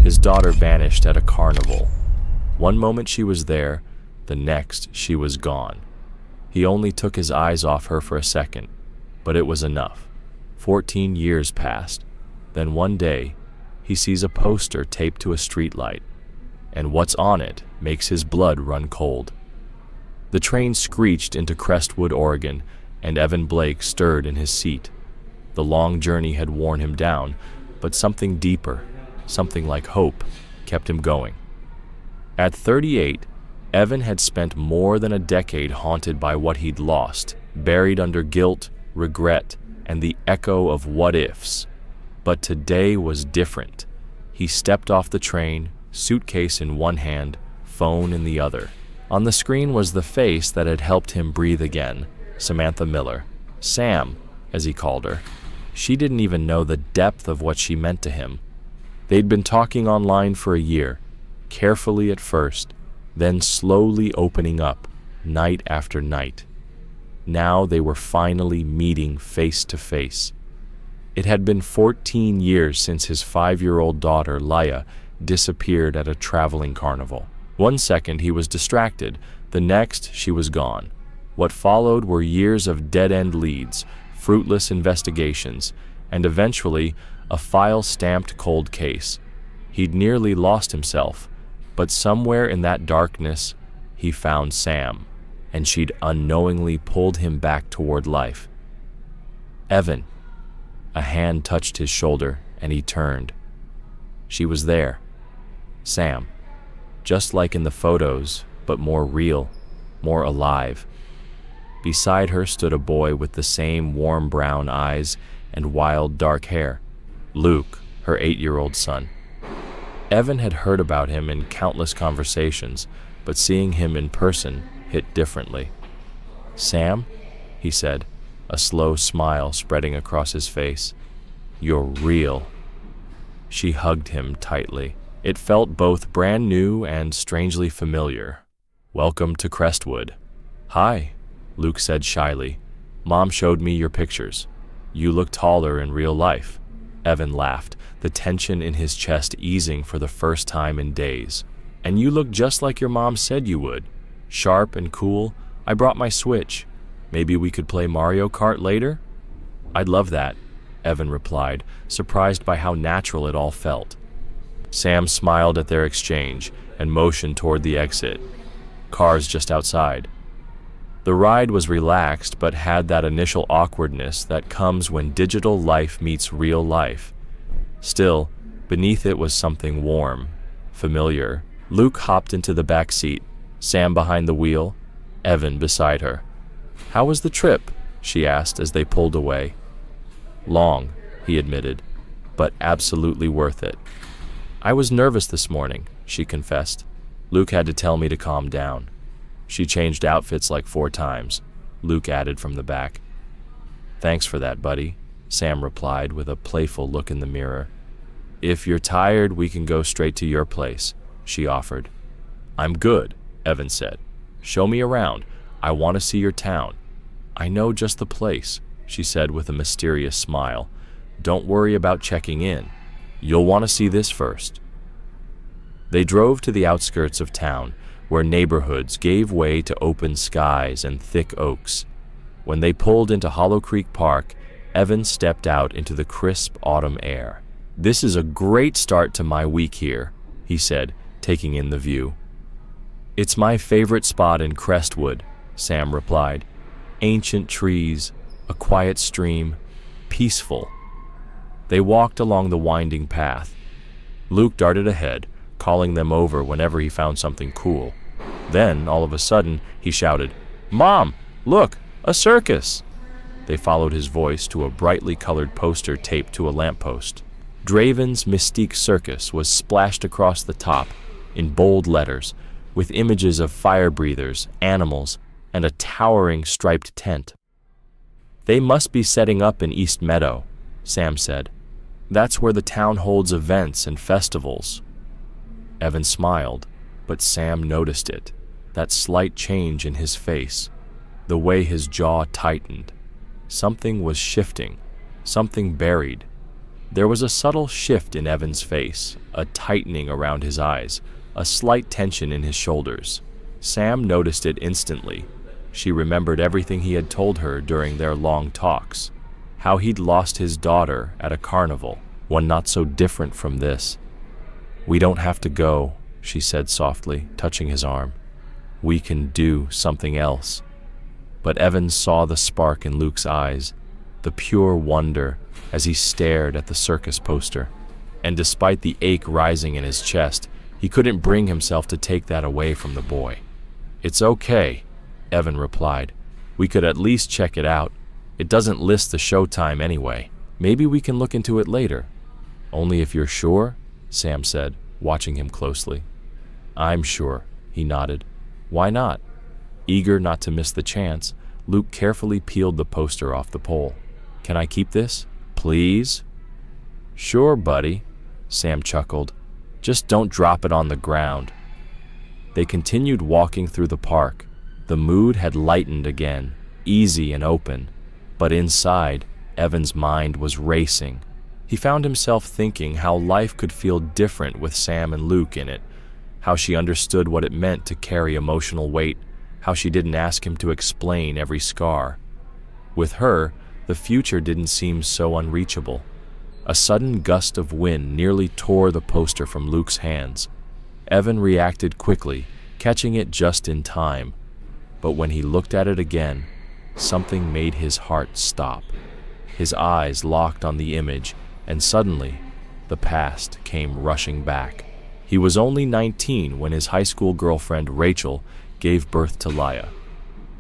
His daughter vanished at a carnival. One moment she was there, the next she was gone. He only took his eyes off her for a second, but it was enough. 14 years passed. Then one day, he sees a poster taped to a streetlight, and what's on it makes his blood run cold. The train screeched into Crestwood, Oregon, and Evan Blake stirred in his seat. The long journey had worn him down, but something deeper, something like hope, kept him going. At 38, Evan had spent more than a decade haunted by what he'd lost, buried under guilt, regret, and the echo of what-ifs. But today was different. He stepped off the train, suitcase in one hand, phone in the other. On the screen was the face that had helped him breathe again, Samantha Miller. Sam, as he called her. She didn't even know the depth of what she meant to him. They'd been talking online for a year, carefully at first, then slowly opening up, night after night. Now they were finally meeting face to face. It had been 14 years since his 5-year-old daughter, Laya, disappeared at a traveling carnival. One second he was distracted, the next she was gone. What followed were years of dead-end leads, fruitless investigations, and eventually a file-stamped cold case. He'd nearly lost himself, but somewhere in that darkness, he found Sam, and she'd unknowingly pulled him back toward life. Evan. A hand touched his shoulder, and he turned. She was there. Sam. Just like in the photos, but more real, more alive. Beside her stood a boy with the same warm brown eyes and wild dark hair. Luke, her 8-year-old son. Evan had heard about him in countless conversations, but seeing him in person hit differently. "Sam," he said, a slow smile spreading across his face. "You're real." She hugged him tightly. It felt both brand new and strangely familiar. "Welcome to Crestwood." "Hi," Luke said shyly. "Mom showed me your pictures. You look taller in real life." Evan laughed, the tension in his chest easing for the first time in days. "And you look just like your mom said you would. Sharp and cool. I brought my Switch. Maybe we could play Mario Kart later?" "I'd love that," Evan replied, surprised by how natural it all felt. Sam smiled at their exchange and motioned toward the exit. "Car's just outside." The ride was relaxed but had that initial awkwardness that comes when digital life meets real life. Still, beneath it was something warm, familiar. Luke hopped into the back seat, Sam behind the wheel, Evan beside her. "How was the trip?" she asked as they pulled away. "Long," he admitted, "but absolutely worth it." "I was nervous this morning," she confessed. Luke had to tell me to calm down. "She changed outfits like 4 times, Luke added from the back. "Thanks for that, buddy," Sam replied with a playful look in the mirror. "If you're tired, we can go straight to your place," she offered. "I'm good," Evan said. "Show me around. I want to see your town." "I know just the place," she said with a mysterious smile. "Don't worry about checking in. You'll want to see this first." They drove to the outskirts of town, where neighborhoods gave way to open skies and thick oaks. When they pulled into Hollow Creek Park, Evan stepped out into the crisp autumn air. "This is a great start to my week here," he said, taking in the view. "It's my favorite spot in Crestwood," Sam replied. "Ancient trees, a quiet stream, peaceful." They walked along the winding path. Luke darted ahead, calling them over whenever he found something cool. Then, all of a sudden, he shouted, "Mom, look, a circus!" They followed his voice to a brightly colored poster taped to a lamppost. Draven's Mystique Circus was splashed across the top in bold letters, with images of fire breathers, animals, and a towering striped tent. "They must be setting up in East Meadow," Sam said. "That's where the town holds events and festivals." Evan smiled, but Sam noticed it, that slight change in his face, the way his jaw tightened. Something was shifting, something buried. There was a subtle shift in Evan's face, a tightening around his eyes, a slight tension in his shoulders. Sam noticed it instantly. She remembered everything he had told her during their long talks, how he'd lost his daughter at a carnival, one not so different from this. "We don't have to go," she said softly, touching his arm. "We can do something else." But Evan saw the spark in Luke's eyes, the pure wonder as he stared at the circus poster. And despite the ache rising in his chest, he couldn't bring himself to take that away from the boy. "It's okay," Evan replied. "We could at least check it out. It doesn't list the showtime anyway. Maybe we can look into it later." "Only if you're sure?" Sam said, watching him closely. "I'm sure," he nodded. "Why not?" Eager not to miss the chance, Luke carefully peeled the poster off the pole. "Can I keep this? Please?" "Sure, buddy," Sam chuckled. "Just don't drop it on the ground." They continued walking through the park. The mood had lightened again, easy and open. But inside, Evan's mind was racing. He found himself thinking how life could feel different with Sam and Luke in it, how she understood what it meant to carry emotional weight, how she didn't ask him to explain every scar. With her, the future didn't seem so unreachable. A sudden gust of wind nearly tore the poster from Luke's hands. Evan reacted quickly, catching it just in time. But when he looked at it again, something made his heart stop. His eyes locked on the image, and suddenly, the past came rushing back. He was only 19 when his high school girlfriend, Rachel, gave birth to Laya.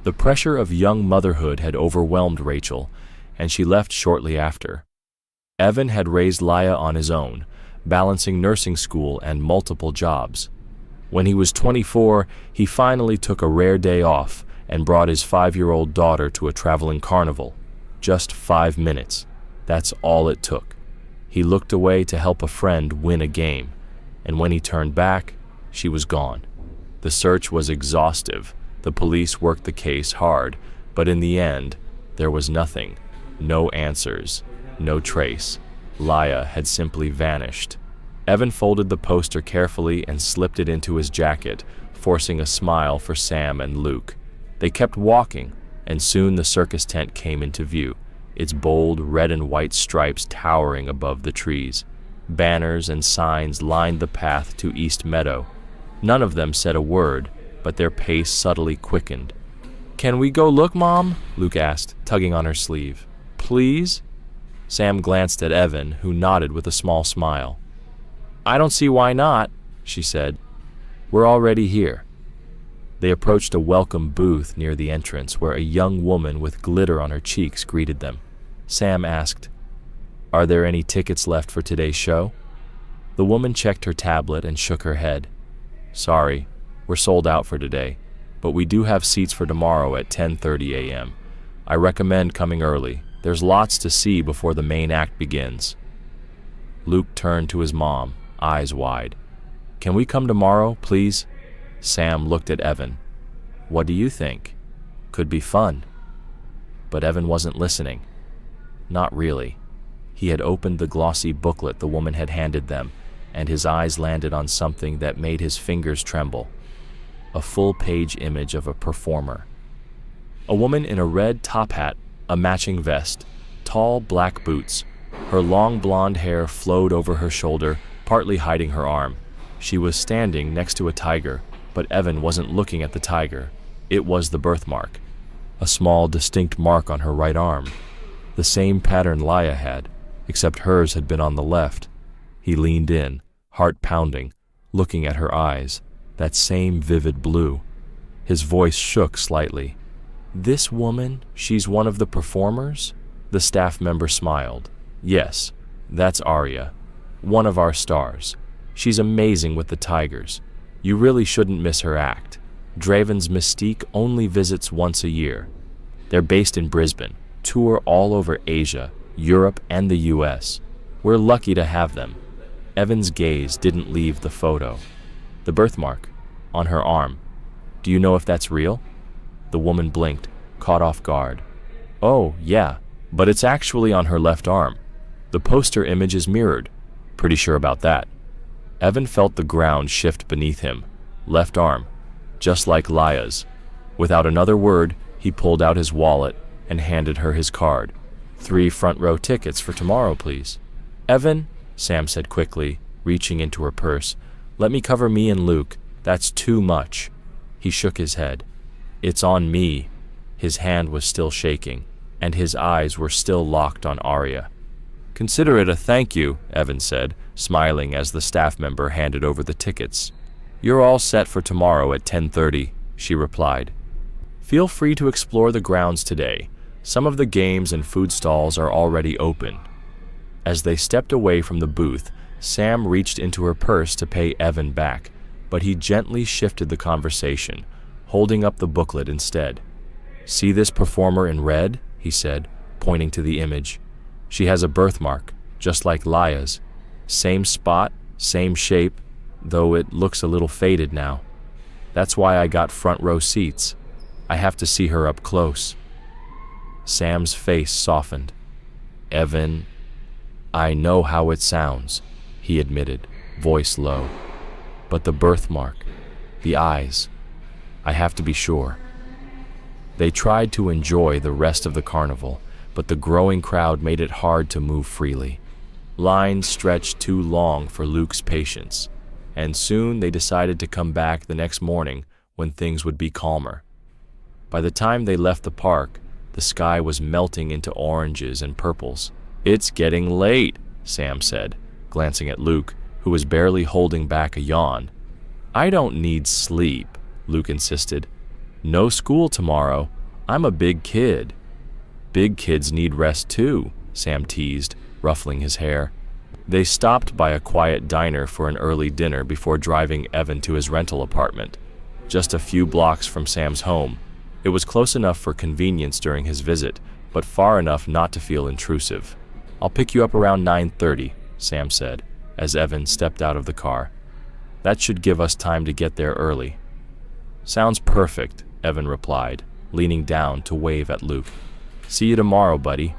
The pressure of young motherhood had overwhelmed Rachel, and she left shortly after. Evan had raised Laya on his own, balancing nursing school and multiple jobs. When he was 24, he finally took a rare day off and brought his 5-year-old daughter to a traveling carnival. Just 5 minutes. That's all it took. He looked away to help a friend win a game, and when he turned back, she was gone. The search was exhaustive. The police worked the case hard, but in the end, there was nothing. No answers. No trace. Laya had simply vanished. Evan folded the poster carefully and slipped it into his jacket, forcing a smile for Sam and Luke. They kept walking, and soon the circus tent came into view, its bold red and white stripes towering above the trees. Banners and signs lined the path to East Meadow. None of them said a word, but their pace subtly quickened. "Can we go look, Mom?" Luke asked, tugging on her sleeve. "Please?" Sam glanced at Evan, who nodded with a small smile. "I don't see why not," she said. "We're already here." They approached a welcome booth near the entrance where a young woman with glitter on her cheeks greeted them. Sam asked, "Are there any tickets left for today's show?" The woman checked her tablet and shook her head. "Sorry, we're sold out for today, but we do have seats for tomorrow at 10:30 a.m. I recommend coming early. There's lots to see before the main act begins." Luke turned to his mom, eyes wide. "Can we come tomorrow, please?" Sam looked at Evan. "What do you think? Could be fun." But Evan wasn't listening. Not really. He had opened the glossy booklet the woman had handed them, and his eyes landed on something that made his fingers tremble. A full-page image of a performer. A woman in a red top hat, a matching vest, tall black boots. Her long blonde hair flowed over her shoulder, partly hiding her arm. She was standing next to a tiger, but Evan wasn't looking at the tiger. It was the birthmark. A small, distinct mark on her right arm. The same pattern Laya had, except hers had been on the left. He leaned in, heart pounding, looking at her eyes, that same vivid blue. His voice shook slightly. "This woman, she's one of the performers?" The staff member smiled. "Yes, that's Arya, one of our stars. She's amazing with the tigers. You really shouldn't miss her act. Draven's Mystique only visits once a year. They're based in Brisbane, tour all over Asia, Europe, and the US. We're lucky to have them." Evan's gaze didn't leave the photo. "The birthmark, on her arm. Do you know if that's real?" The woman blinked, caught off guard. "Oh, yeah, but it's actually on her left arm. The poster image is mirrored. Pretty sure about that. Evan felt the ground shift beneath him. Left arm, just like Laya's. Without another word, he pulled out his wallet and handed her his card. 3 front-row tickets for tomorrow, please. Evan, Sam said quickly, reaching into her purse, let me cover me and Luke. That's too much. He shook his head. It's on me. His hand was still shaking, and his eyes were still locked on Arya. Consider it a thank you, Evan said, smiling as the staff member handed over the tickets. You're all set for tomorrow at 10:30, she replied. Feel free to explore the grounds today. Some of the games and food stalls are already open. As they stepped away from the booth, Sam reached into her purse to pay Evan back, but he gently shifted the conversation, holding up the booklet instead. See this performer in red? He said, pointing to the image. She has a birthmark, just like Laya's. Same spot, same shape, though it looks a little faded now. That's why I got front row seats. I have to see her up close. Sam's face softened. Evan, I know how it sounds, he admitted, voice low. But the birthmark, the eyes, I have to be sure. They tried to enjoy the rest of the carnival, but the growing crowd made it hard to move freely. Lines stretched too long for Luke's patience, and soon they decided to come back the next morning when things would be calmer. By the time they left the park, the sky was melting into oranges and purples. It's getting late, Sam said, glancing at Luke, who was barely holding back a yawn. I don't need sleep, Luke insisted. No school tomorrow. I'm a big kid. Big kids need rest too, Sam teased, ruffling his hair. They stopped by a quiet diner for an early dinner before driving Evan to his rental apartment, just a few blocks from Sam's home. It was close enough for convenience during his visit, but far enough not to feel intrusive. I'll pick you up around 9:30, Sam said, as Evan stepped out of the car. That should give us time to get there early. Sounds perfect, Evan replied, leaning down to wave at Luke. See you tomorrow, buddy.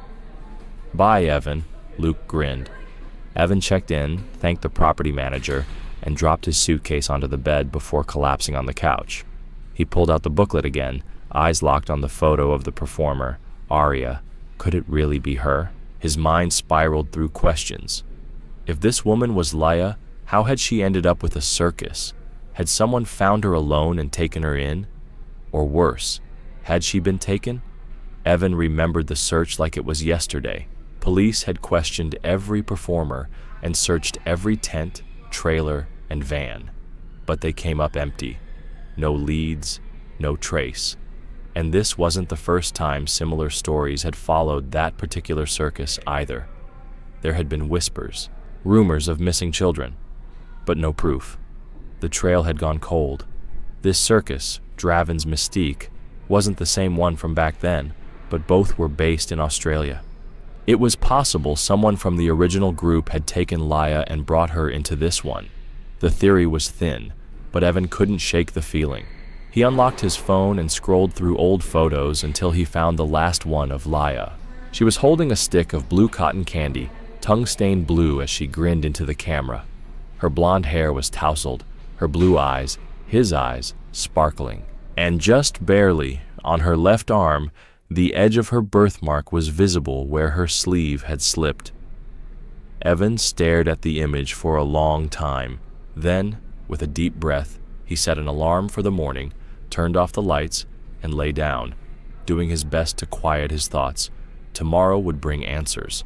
Bye, Evan, Luke grinned. Evan checked in, thanked the property manager, and dropped his suitcase onto the bed before collapsing on the couch. He pulled out the booklet again, eyes locked on the photo of the performer, Arya. Could it really be her? His mind spiraled through questions. If this woman was Laya, how had she ended up with a circus? Had someone found her alone and taken her in? Or worse, had she been taken? Evan remembered the search like it was yesterday. Police had questioned every performer and searched every tent, trailer, and van. But they came up empty. No leads, no trace. And this wasn't the first time similar stories had followed that particular circus either. There had been whispers, rumors of missing children, but no proof. The trail had gone cold. This circus, Draven's Mystique, wasn't the same one from back then, but both were based in Australia. It was possible someone from the original group had taken Laya and brought her into this one. The theory was thin, but Evan couldn't shake the feeling. He unlocked his phone and scrolled through old photos until he found the last one of Laya. She was holding a stick of blue cotton candy, tongue-stained blue as she grinned into the camera. Her blonde hair was tousled, her blue eyes, his eyes, sparkling. And just barely, on her left arm, the edge of her birthmark was visible where her sleeve had slipped. Evan stared at the image for a long time. Then, with a deep breath, he set an alarm for the morning, turned off the lights, and lay down, doing his best to quiet his thoughts. Tomorrow would bring answers.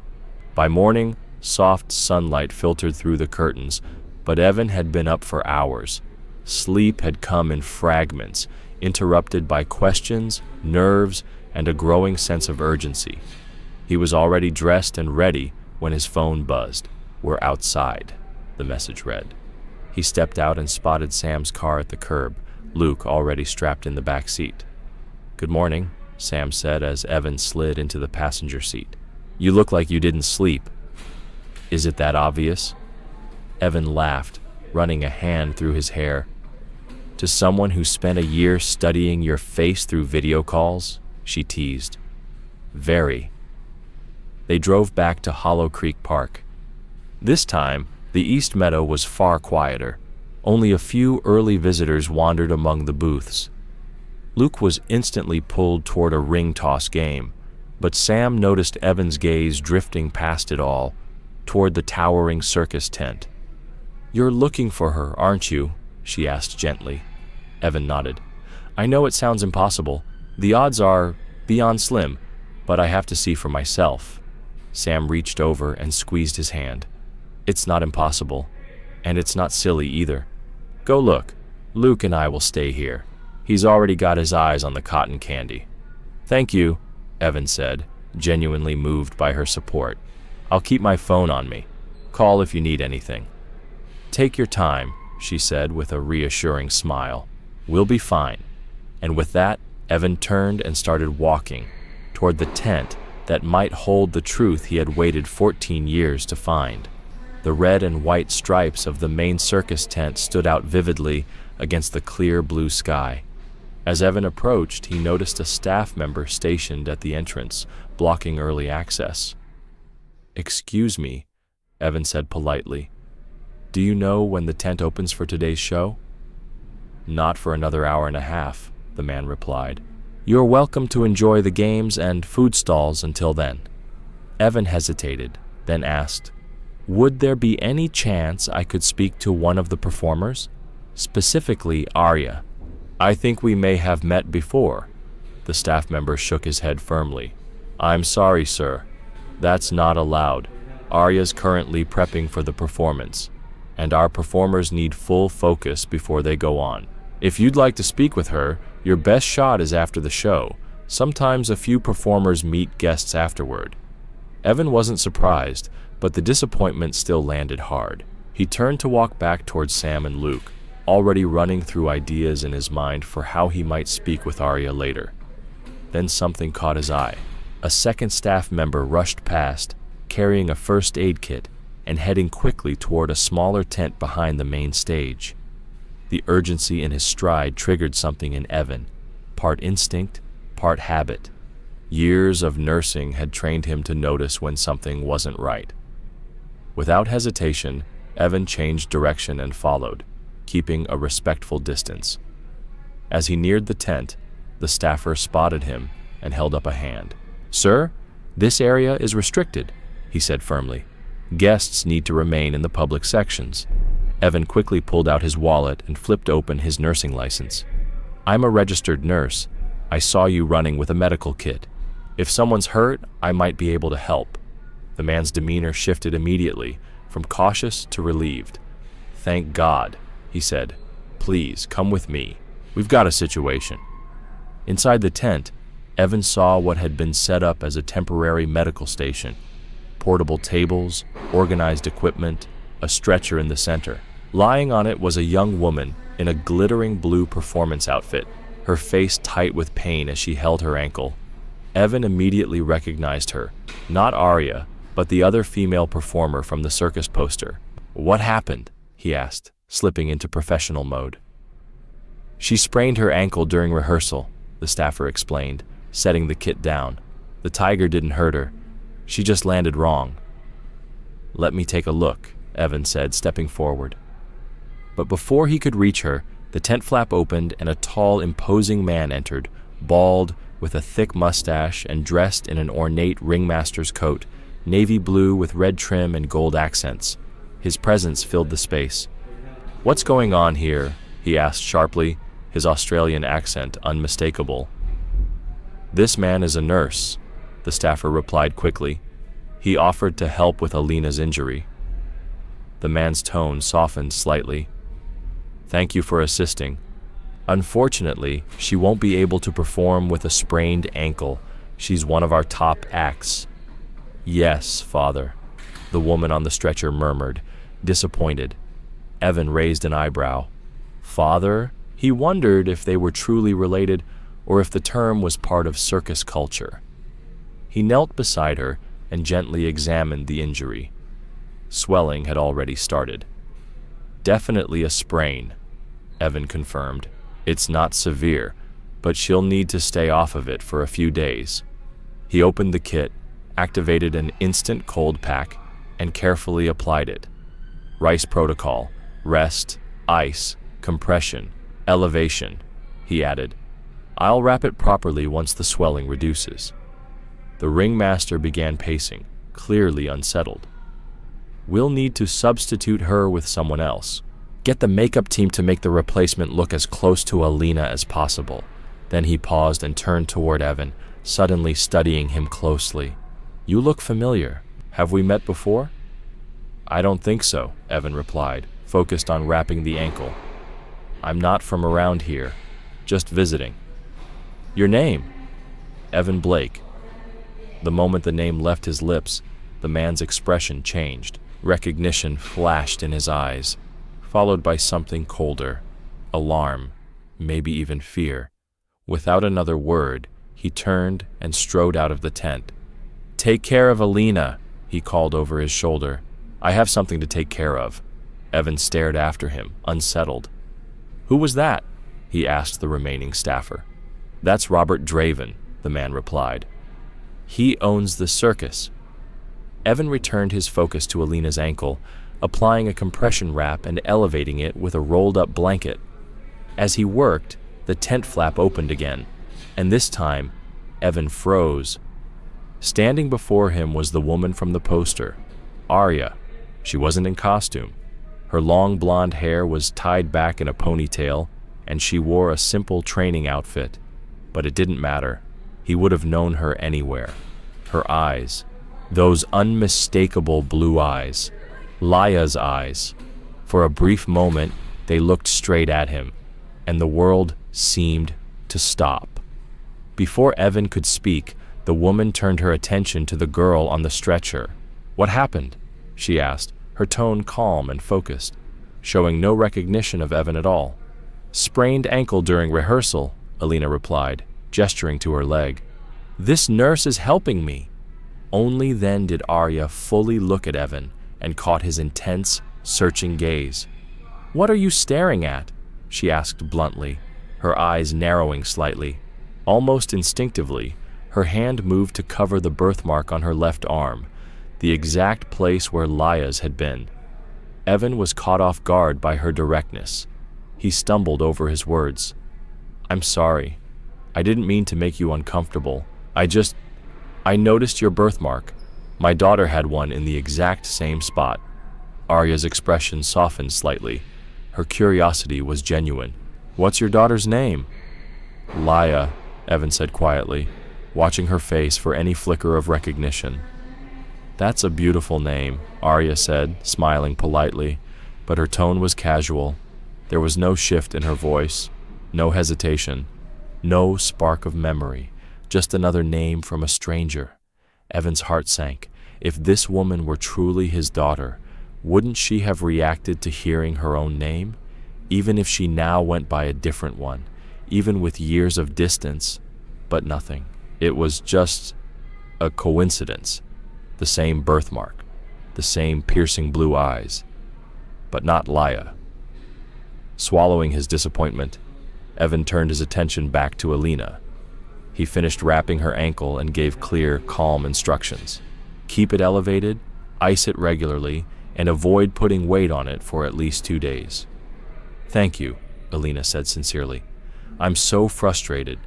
By morning, soft sunlight filtered through the curtains, but Evan had been up for hours. Sleep had come in fragments, interrupted by questions, nerves, and a growing sense of urgency. He was already dressed and ready when his phone buzzed. "We're outside," the message read. He stepped out and spotted Sam's car at the curb, Luke already strapped in the back seat. "Good morning," Sam said as Evan slid into the passenger seat. "You look like you didn't sleep. Is it that obvious?" Evan laughed, running a hand through his hair. "To someone who spent a year studying your face through video calls?" she teased. "Very." They drove back to Hollow Creek Park. This time, the East Meadow was far quieter. Only a few early visitors wandered among the booths. Luke was instantly pulled toward a ring toss game, but Sam noticed Evan's gaze drifting past it all, toward the towering circus tent. "You're looking for her, aren't you?" she asked gently. Evan nodded. "I know it sounds impossible. The odds are beyond slim, but I have to see for myself." Sam reached over and squeezed his hand. "It's not impossible, and it's not silly either. Go look. Luke and I will stay here. He's already got his eyes on the cotton candy." "Thank you," Evan said, genuinely moved by her support. "I'll keep my phone on me. Call if you need anything." "Take your time," she said with a reassuring smile. "We'll be fine." And with that, Evan turned and started walking toward the tent that might hold the truth he had waited 14 years to find. The red and white stripes of the main circus tent stood out vividly against the clear blue sky. As Evan approached, he noticed a staff member stationed at the entrance, blocking early access. "Excuse me," Evan said politely. "Do you know when the tent opens for today's show?" "Not for another hour and a half," the man replied. "You're welcome to enjoy the games and food stalls until then." Evan hesitated, then asked, "Would there be any chance I could speak to one of the performers? Specifically Arya. I think we may have met before." The staff member shook his head firmly. "I'm sorry, sir. That's not allowed. Arya's currently prepping for the performance, and our performers need full focus before they go on. If you'd like to speak with her, your best shot is after the show. Sometimes a few performers meet guests afterward." Evan wasn't surprised, but the disappointment still landed hard. He turned to walk back towards Sam and Luke, already running through ideas in his mind for how he might speak with Arya later. Then something caught his eye. A second staff member rushed past, carrying a first aid kit and heading quickly toward a smaller tent behind the main stage. The urgency in his stride triggered something in Evan, part instinct, part habit. Years of nursing had trained him to notice when something wasn't right. Without hesitation, Evan changed direction and followed, keeping a respectful distance. As he neared the tent, the staffer spotted him and held up a hand. "Sir, this area is restricted," he said firmly. "Guests need to remain in the public sections." Evan quickly pulled out his wallet and flipped open his nursing license. "I'm a registered nurse. I saw you running with a medical kit. If someone's hurt, I might be able to help." The man's demeanor shifted immediately, from cautious to relieved. "Thank God," he said. "Please, come with me. We've got a situation." Inside the tent, Evan saw what had been set up as a temporary medical station. Portable tables, organized equipment, a stretcher in the center. Lying on it was a young woman in a glittering blue performance outfit, her face tight with pain as she held her ankle. Evan immediately recognized her, not Arya, but the other female performer from the circus poster. "What happened?" he asked, slipping into professional mode. "She sprained her ankle during rehearsal," the staffer explained, setting the kit down. "The tiger didn't hurt her. She just landed wrong." "Let me take a look," Evan said, stepping forward. But before he could reach her, the tent flap opened and a tall, imposing man entered, bald, with a thick mustache and dressed in an ornate ringmaster's coat, navy blue with red trim and gold accents. His presence filled the space. "What's going on here?" he asked sharply, his Australian accent unmistakable. "This man is a nurse," the staffer replied quickly. "He offered to help with Alina's injury." The man's tone softened slightly. "Thank you for assisting. Unfortunately, she won't be able to perform with a sprained ankle. She's one of our top acts." "Yes, Father," the woman on the stretcher murmured, disappointed. Evan raised an eyebrow. "Father?" He wondered if they were truly related or if the term was part of circus culture. He knelt beside her and gently examined the injury. Swelling had already started. "Definitely a sprain," Evan confirmed. "It's not severe, but she'll need to stay off of it for a few days." He opened the kit activated an instant cold pack, and carefully applied it. Rice protocol: rest, ice, compression, elevation, he added. I'll wrap it properly once the swelling reduces. The ringmaster began pacing, clearly unsettled. We'll need to substitute her with someone else. Get the makeup team to make the replacement look as close to Alina as possible. Then he paused and turned toward Evan, suddenly studying him closely. You look familiar. Have we met before? I don't think so, Evan replied, focused on wrapping the ankle. I'm not from around here, just visiting. Your name? Evan Blake. The moment the name left his lips, the man's expression changed. Recognition flashed in his eyes, followed by something colder, alarm, maybe even fear. Without another word, he turned and strode out of the tent. Take care of Alina, he called over his shoulder. I have something to take care of. Evan stared after him, unsettled. Who was that? He asked the remaining staffer. That's Robert Draven, the man replied. He owns the circus. Evan returned his focus to Alina's ankle, applying a compression wrap and elevating it with a rolled-up blanket. As he worked, the tent flap opened again, and this time, Evan froze. Standing before him was the woman from the poster, Arya. She wasn't in costume. Her long blonde hair was tied back in a ponytail, and she wore a simple training outfit. But it didn't matter. He would have known her anywhere. Her eyes, those unmistakable blue eyes, Laya's eyes. For a brief moment, they looked straight at him, and the world seemed to stop. Before Evan could speak, the woman turned her attention to the girl on the stretcher. What happened? She asked, her tone calm and focused, showing no recognition of Evan at all. Sprained ankle during rehearsal, Alina replied, gesturing to her leg. This nurse is helping me. Only then did Arya fully look at Evan and caught his intense, searching gaze. What are you staring at? She asked bluntly, her eyes narrowing slightly. Almost instinctively, her hand moved to cover the birthmark on her left arm, the exact place where Laya's had been. Evan was caught off guard by her directness. He stumbled over his words. I'm sorry. I didn't mean to make you uncomfortable. I noticed your birthmark. My daughter had one in the exact same spot. Arya's expression softened slightly. Her curiosity was genuine. What's your daughter's name? Laya, Evan said quietly, watching her face for any flicker of recognition. That's a beautiful name, Arya said, smiling politely, but her tone was casual. There was no shift in her voice, no hesitation, no spark of memory, just another name from a stranger. Evan's heart sank. If this woman were truly his daughter, wouldn't she have reacted to hearing her own name? Even if she now went by a different one, even with years of distance, but nothing. It was just a coincidence. The same birthmark, the same piercing blue eyes, but not Laya. Swallowing his disappointment, Evan turned his attention back to Alina. He finished wrapping her ankle and gave clear, calm instructions. Keep it elevated, ice it regularly, and avoid putting weight on it for at least 2 days. Thank you, Alina said sincerely. I'm so frustrated.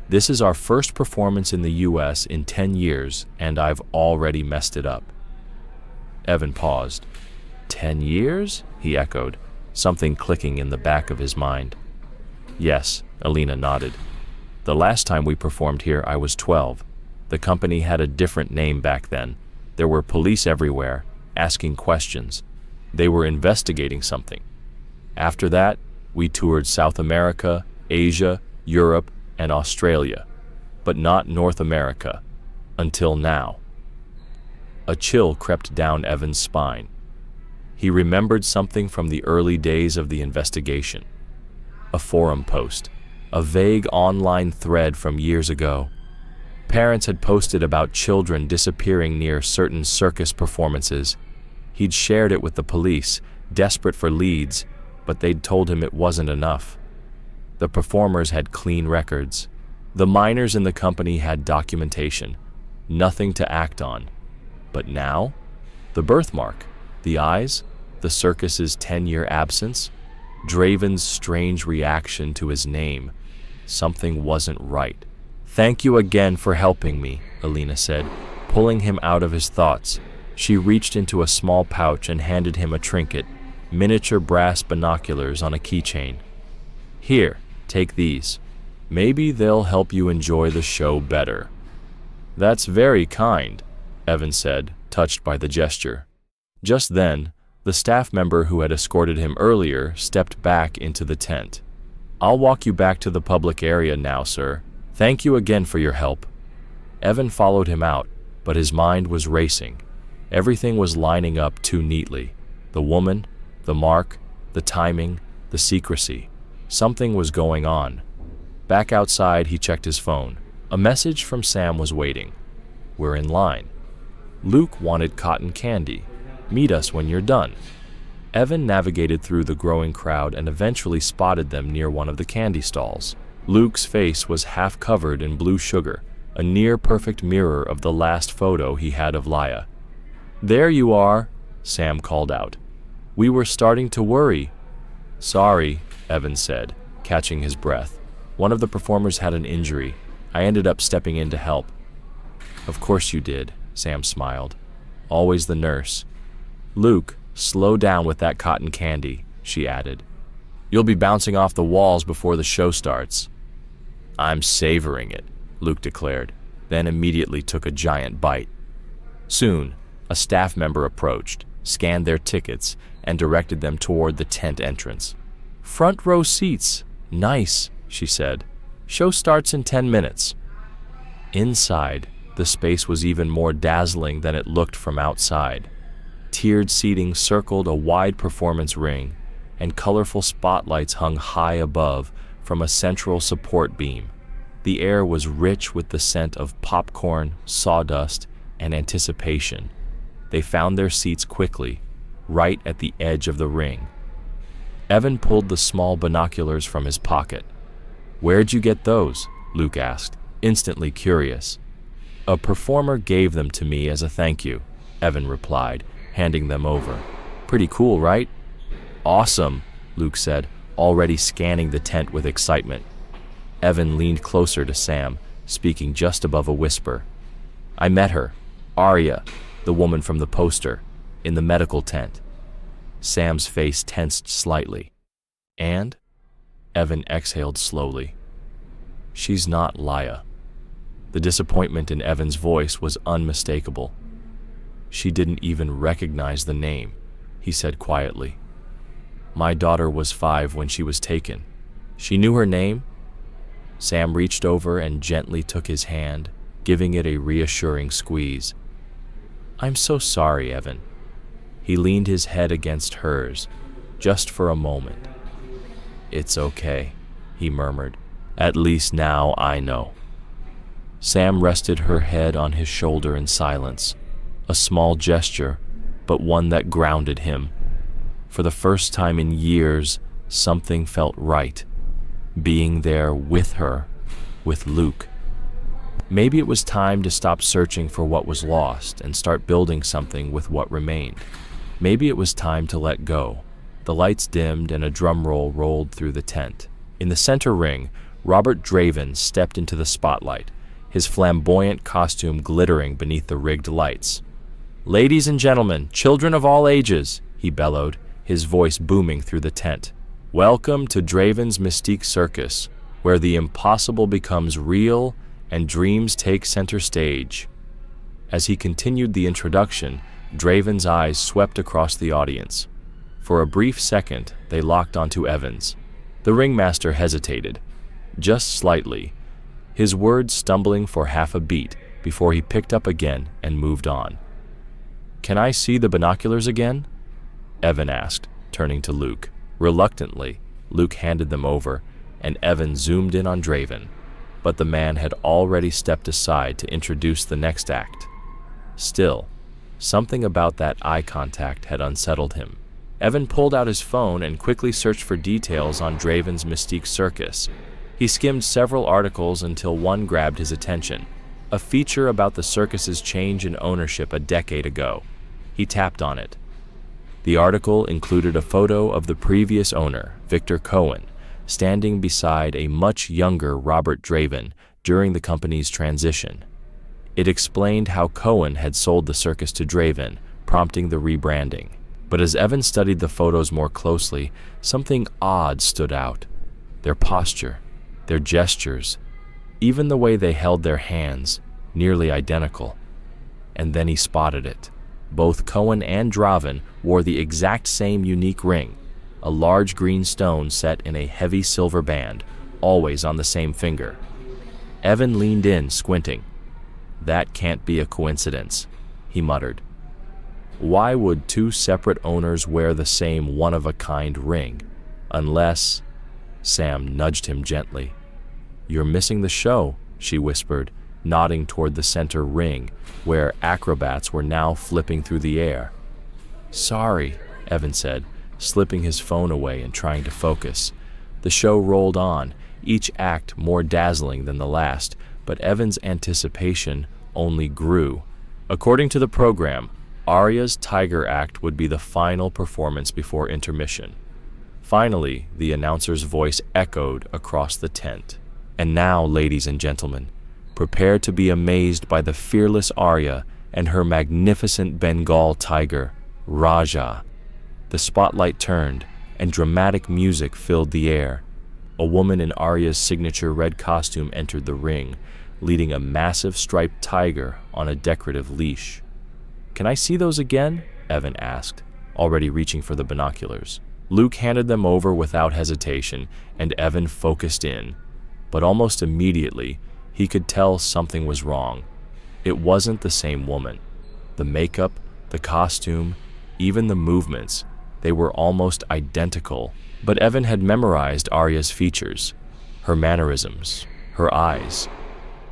This is our first performance in the U.S. in 10 years, and I've already messed it up. Evan paused. 10 years? He echoed, something clicking in the back of his mind. Yes, Alina nodded. The last time we performed here, I was 12. The company had a different name back then. There were police everywhere, asking questions. They were investigating something. After that, we toured South America, Asia, Europe, and Australia, but not North America, until now. A chill crept down Evan's spine. He remembered something from the early days of the investigation. A forum post, a vague online thread from years ago. Parents had posted about children disappearing near certain circus performances. He'd shared it with the police, desperate for leads, but they'd told him it wasn't enough. The performers had clean records. The minors in the company had documentation. nothing to act on. But now? The birthmark, the eyes, the circus's 10-year absence, Draven's strange reaction to his name. Something wasn't right. "Thank you again for helping me," Alina said, pulling him out of his thoughts. She reached into a small pouch and handed him a trinket, miniature brass binoculars on a keychain. "Here, take these. Maybe they'll help you enjoy the show better." "That's very kind," Evan said, touched by the gesture. Just then, the staff member who had escorted him earlier stepped back into the tent. "I'll walk you back to the public area now, sir. Thank you again for your help." Evan followed him out, but his mind was racing. Everything was lining up too neatly. The woman, the mark, the timing, the secrecy. Something was going on. Back outside, he checked his phone. A message from Sam was waiting. "We're in line. Luke wanted cotton candy. Meet us when you're done." Evan navigated through the growing crowd and eventually spotted them near one of the candy stalls. Luke's face was half covered in blue sugar, a near-perfect mirror of the last photo he had of Laya. "There you are," Sam called out. "We were starting to worry." "Sorry," Evan said, catching his breath. "One of the performers had an injury. I ended up stepping in to help." "Of course you did," Sam smiled. "Always the nurse." "Luke, slow down with that cotton candy," she added. "You'll be bouncing off the walls before the show starts." "I'm savoring it," Luke declared, then immediately took a giant bite. Soon, a staff member approached, scanned their tickets, and directed them toward the tent entrance. "Front row seats. Nice," she said. "Show starts in 10 minutes. Inside, the space was even more dazzling than it looked from outside. Tiered seating circled a wide performance ring, and colorful spotlights hung high above from a central support beam. The air was rich with the scent of popcorn, sawdust, and anticipation. They found their seats quickly, right at the edge of the ring. Evan pulled the small binoculars from his pocket. "Where'd you get those?" Luke asked, instantly curious. "A performer gave them to me as a thank you," Evan replied, handing them over. "Pretty cool, right?" "Awesome," Luke said, already scanning the tent with excitement. Evan leaned closer to Sam, speaking just above a whisper. "I met her, Arya, the woman from the poster, in the medical tent." Sam's face tensed slightly. "And?" Evan exhaled slowly. "She's not Laya." The disappointment in Evan's voice was unmistakable. "She didn't even recognize the name," he said quietly. "My daughter was 5 when she was taken. She knew her name?" Sam reached over and gently took his hand, giving it a reassuring squeeze. "I'm so sorry, Evan." He leaned his head against hers, just for a moment. "It's okay," he murmured. "At least now I know." Sam rested her head on his shoulder in silence, a small gesture, but one that grounded him. For the first time in years, something felt right. Being there with her, with Luke. Maybe it was time to stop searching for what was lost and start building something with what remained. Maybe it was time to let go. The lights dimmed and a drum roll rolled through the tent. In the center ring, Robert Draven stepped into the spotlight, his flamboyant costume glittering beneath the rigged lights. "Ladies and gentlemen, children of all ages," he bellowed, his voice booming through the tent. "Welcome to Draven's Mystique Circus, where the impossible becomes real and dreams take center stage." As he continued the introduction, Draven's eyes swept across the audience. For a brief second, they locked onto Evans. The ringmaster hesitated, just slightly, his words stumbling for half a beat before he picked up again and moved on. "Can I see the binoculars again?" Evan asked, turning to Luke. Reluctantly, Luke handed them over, and Evan zoomed in on Draven, but the man had already stepped aside to introduce the next act. Still, something about that eye contact had unsettled him. Evan pulled out his phone and quickly searched for details on Draven's Mystique Circus. He skimmed several articles until one grabbed his attention. A feature about the circus's change in ownership a decade ago. He tapped on it. The article included a photo of the previous owner, Victor Cohen, standing beside a much younger Robert Draven during the company's transition. It explained how Cohen had sold the circus to Draven, prompting the rebranding. But as Evan studied the photos more closely, something odd stood out. Their posture, their gestures, even the way they held their hands, nearly identical. And then he spotted it. Both Cohen and Draven wore the exact same unique ring, a large green stone set in a heavy silver band, always on the same finger. Evan leaned in, squinting. "That can't be a coincidence," he muttered. Why would two separate owners wear the same one-of-a-kind ring? Unless... Sam nudged him gently. "You're missing the show," she whispered, nodding toward the center ring, where acrobats were now flipping through the air. "Sorry," Evan said, slipping his phone away and trying to focus. The show rolled on, each act more dazzling than the last, but Evan's anticipation only grew. According to the program, Aria's Tiger Act would be the final performance before intermission. Finally, the announcer's voice echoed across the tent. "And now, ladies and gentlemen, prepare to be amazed by the fearless Aria and her magnificent Bengal tiger, Raja." The spotlight turned, and dramatic music filled the air. A woman in Aria's signature red costume entered the ring, leading a massive striped tiger on a decorative leash. "Can I see those again?" Evan asked, already reaching for the binoculars. Luke handed them over without hesitation, and Evan focused in. But almost immediately, he could tell something was wrong. It wasn't the same woman. The makeup, the costume, even the movements, they were almost identical. But Evan had memorized Aria's features, her mannerisms, her eyes.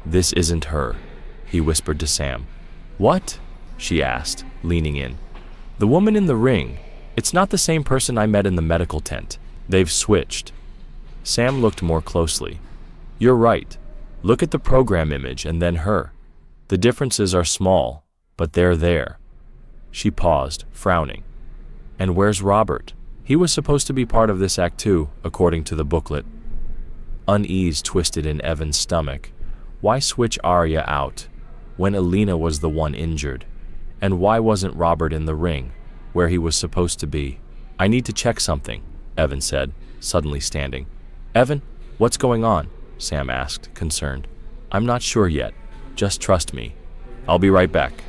"This isn't her," he whispered to Sam. "What?" she asked, leaning in. "The woman in the ring. It's not the same person I met in the medical tent. They've switched." Sam looked more closely. "You're right. Look at the program image and then her. The differences are small, but they're there." She paused, frowning. "And where's Robert? He was supposed to be part of this act too, according to the booklet." Unease twisted in Evan's stomach. Why switch Aria out when Alina was the one injured? And why wasn't Robert in the ring, where he was supposed to be? "I need to check something," Evan said, suddenly standing. "Evan, what's going on?" Sam asked, concerned. "I'm not sure yet. Just trust me. I'll be right back."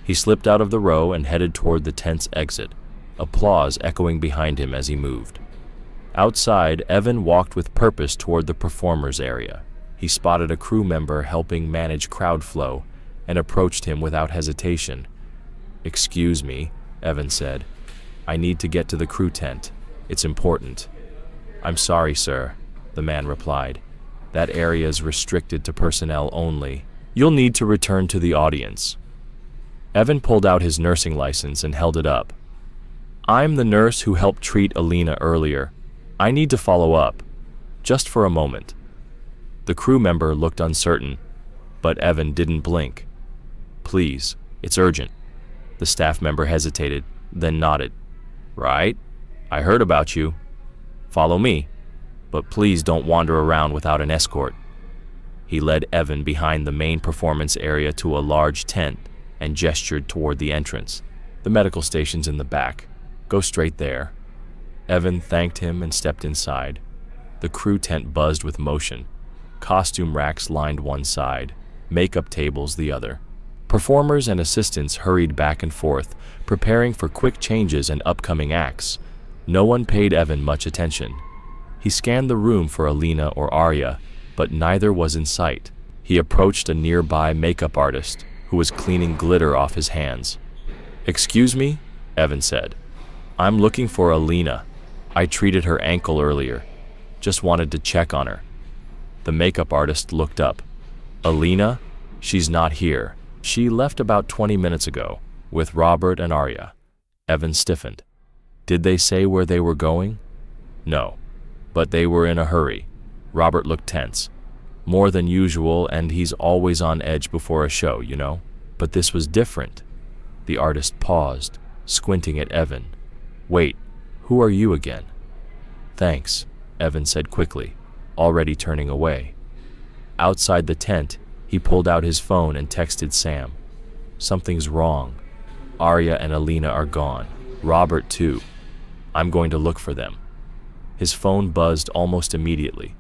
He slipped out of the row and headed toward the tent's exit, applause echoing behind him as he moved. Outside, Evan walked with purpose toward the performers area. He spotted a crew member helping manage crowd flow and approached him without hesitation. "Excuse me," Evan said. "I need to get to the crew tent. It's important." "I'm sorry, sir," the man replied. "That area is restricted to personnel only. You'll need to return to the audience." Evan pulled out his nursing license and held it up. "I'm the nurse who helped treat Alina earlier. I need to follow up, just for a moment." The crew member looked uncertain, but Evan didn't blink. "Please, it's urgent." The staff member hesitated, then nodded. "Right, I heard about you. Follow me, but please don't wander around without an escort." He led Evan behind the main performance area to a large tent and gestured toward the entrance. "The medical station's in the back. Go straight there." Evan thanked him and stepped inside. The crew tent buzzed with motion. Costume racks lined one side, makeup tables the other. Performers and assistants hurried back and forth, preparing for quick changes and upcoming acts. No one paid Evan much attention. He scanned the room for Alina or Aria, but neither was in sight. He approached a nearby makeup artist who was cleaning glitter off his hands. "Excuse me?" Evan said. "I'm looking for Alina. I treated her ankle earlier. Just wanted to check on her." The makeup artist looked up. "Alina? She's not here. She left about 20 minutes ago, with Robert and Aria." Evan stiffened. "Did they say where they were going?" "No, but they were in a hurry." Robert looked tense. More than usual, and he's always on edge before a show, you know? But this was different. The artist paused, squinting at Evan. Wait, who are you again? Thanks, Evan said quickly, already turning away. Outside the tent, he pulled out his phone and texted Sam. Something's wrong. Arya and Alina are gone. Robert too. I'm going to look for them. His phone buzzed almost immediately.